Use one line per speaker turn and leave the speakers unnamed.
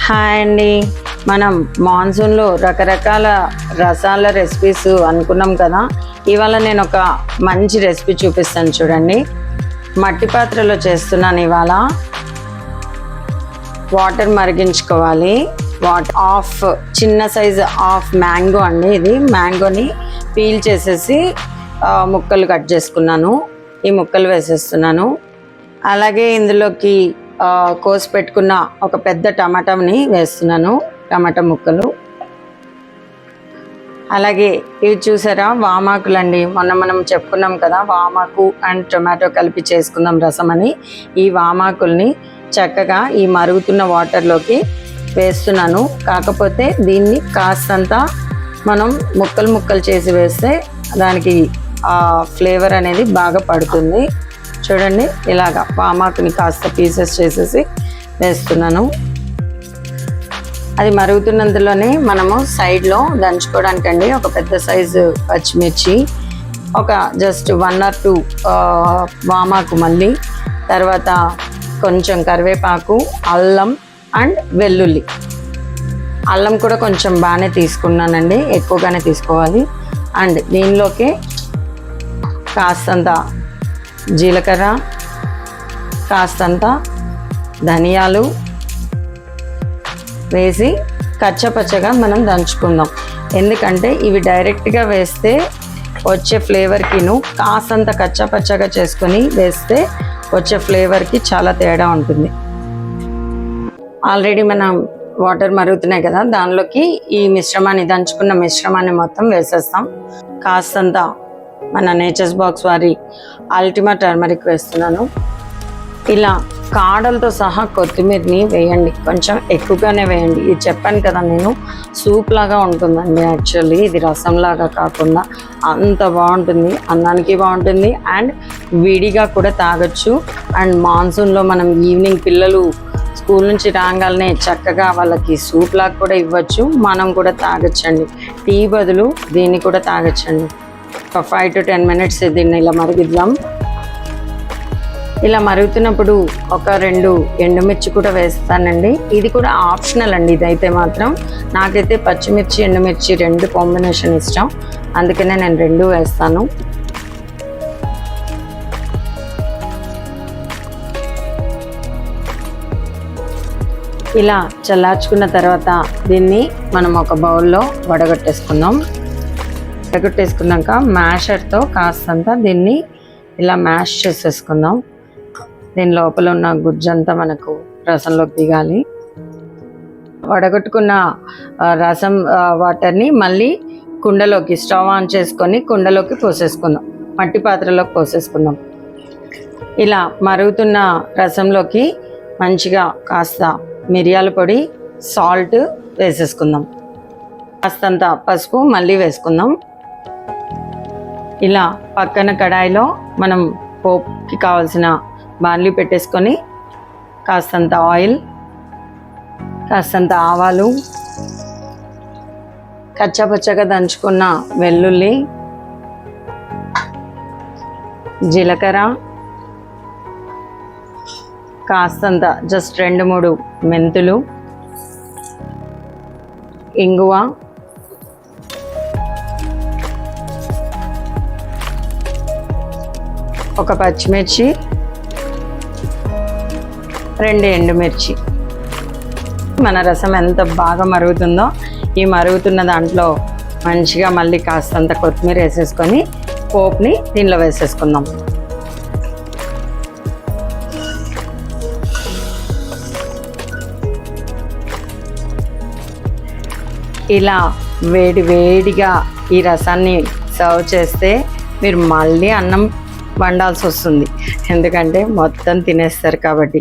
Hi అండి. మనం మాన్సూన్లో రకరకాల రసాల రెసిపీస్ అనుకున్నాం కదా. ఇవాళ నేను ఒక మంచి రెసిపీ చూపిస్తాను చూడండి. మట్టి పాత్రలో చేస్తున్నాను. ఇవాళ వాటర్ మరిగించుకోవాలి. హాఫ్ చిన్న సైజు హాఫ్ మ్యాంగో అండి. ఇది మ్యాంగోని పీల్ చేసేసి ముక్కలు కట్ చేసుకున్నాను. ఈ ముక్కలు వేసేస్తున్నాను. అలాగే ఇందులోకి కోసి పెట్టుకున్న ఒక పెద్ద టమాటాని వేస్తున్నాను. టమాటా ముక్కలు. అలాగే ఇవి చూసారా, వామాకులు అండి. మొన్న మనం చెప్పుకున్నాం కదా, వామాకు అండ్ టొమాటో కలిపి చేసుకుందాం రసం అని. ఈ వామాకుల్ని చక్కగా ఈ మరుగుతున్న వాటర్లోకి వేస్తున్నాను. కాకపోతే దీన్ని కాస్తంత మనం ముక్కలు ముక్కలు చేసి వేస్తే దానికి ఆ ఫ్లేవర్ అనేది బాగా పడుతుంది. చూడండి, ఇలాగా వామాకుని కాస్త పీసెస్ చేసేసి వేస్తున్నాను. అది మరుగుతున్నందులోనే మనము సైడ్లో దంచుకోవడానికండి ఒక పెద్ద సైజు పచ్చిమిర్చి, ఒక జస్ట్ 1 or 2 వామాకు, మళ్ళీ తర్వాత కొంచెం కరివేపాకు, అల్లం అండ్ వెల్లుల్లి. అల్లం కూడా కొంచెం బాగానే తీసుకున్నానండి, ఎక్కువగానే తీసుకోవాలి. అండ్ దీనిలోకి కాస్తంత జీలకర్ర, కాస్తంత ధనియాలు వేసి కచ్చపచ్చగా మనం దంచుకుందాం. ఎందుకంటే ఇవి డైరెక్ట్గా వేస్తే వచ్చే ఫ్లేవర్కిను కాస్తంత కచ్చపచ్చగా చేసుకొని వేస్తే వచ్చే ఫ్లేవర్కి చాలా తేడా ఉంటుంది. ఆల్రెడీ మనం వాటర్ మరుగుతున్నాయి కదా, దానిలోకి ఈ మిశ్రమాన్ని, దంచుకున్న మిశ్రమాన్ని మొత్తం వేసేస్తాం. కాస్తంత మన నేచర్స్ బాక్స్ వారి అల్టిమా టర్మరిక్ వేస్తున్నాను. ఇలా కాడలతో సహా కొత్తిమీరని వేయండి, కొంచెం ఎక్కువగానే వేయండి. ఇది చెప్పాను కదా నేను, సూప్ లాగా ఉంటుందండి. యాక్చువల్లీ ఇది రసంలాగా కాకుండా అంత బాగుంటుంది, అన్నానికి బాగుంటుంది అండ్ విడిగా కూడా తాగొచ్చు. అండ్ మాన్సూన్లో మనం ఈవినింగ్ పిల్లలు స్కూల్ నుంచి రాగానే చక్కగా వాళ్ళకి సూప్ లాగా కూడా ఇవ్వచ్చు, మనం కూడా తాగొచ్చండి. టీ బదులు దీన్ని కూడా తాగొచ్చండి. ఒక 5 to 10 minutes దీన్ని ఇలా మరిగిద్దాం. ఇలా మరుగుతున్నప్పుడు ఒక 2 ఎండుమిర్చి కూడా వేస్తానండి. ఇది కూడా ఆప్షనల్ అండి. ఇదైతే మాత్రం నాకైతే పచ్చిమిర్చి ఎండుమిర్చి 2 కాంబినేషన్ ఇష్టం, అందుకనే నేను 2 వేస్తాను. ఇలా చల్లార్చుకున్న తర్వాత దీన్ని మనం ఒక బౌల్లో వడగట్టేసుకుందాం. వడగట్టేసుకున్నాక మ్యాషర్తో కాస్తంత దీన్ని ఇలా మ్యాష్ చేసేసుకుందాం. దీని లోపల ఉన్న గుజ్జంతా మనకు రసంలోకి దిగాలి. వడగట్టుకున్న రసం వాటర్ని మళ్ళీ కుండలోకి, స్టవ్ ఆన్ చేసుకొని కుండలోకి పోసేసుకుందాం, మట్టి పాత్రలోకి పోసేసుకుందాం. ఇలా మరుగుతున్న రసంలోకి మంచిగా కాస్త మిరియాల పొడి, సాల్ట్ వేసేసుకుందాం. కాస్తంత పసుపు మళ్ళీ వేసుకుందాం. ఇలా పక్కన కడాయిలో మనం పోపుకి కావాల్సిన బార్లీ పెట్టేసుకొని కాస్తంత ఆయిల్, కాస్తంత ఆవాలు, కచ్చాపచ్చగా దంచుకున్న వెల్లుల్లి, జీలకర్ర, కాస్తంత జస్ట్ 2-3 మెంతులు, ఇంగువ, ఒక పచ్చిమిర్చి, 2 ఎండుమిర్చి. మన రసం ఎంత బాగా మరుగుతుందో, ఈ మరుగుతున్న దాంట్లో మంచిగా మళ్ళీ కాస్తంత కొత్తిమీర వేసేసుకొని పోపుని దీనిలో వేసేసుకుందాం. ఇలా వేడిగా ఈ రసాన్ని సర్వ్ చేస్తే మీరు మళ్ళీ అన్నం వండాల్సి వస్తుంది, ఎందుకంటే మొత్తం తినేస్తారు కాబట్టి.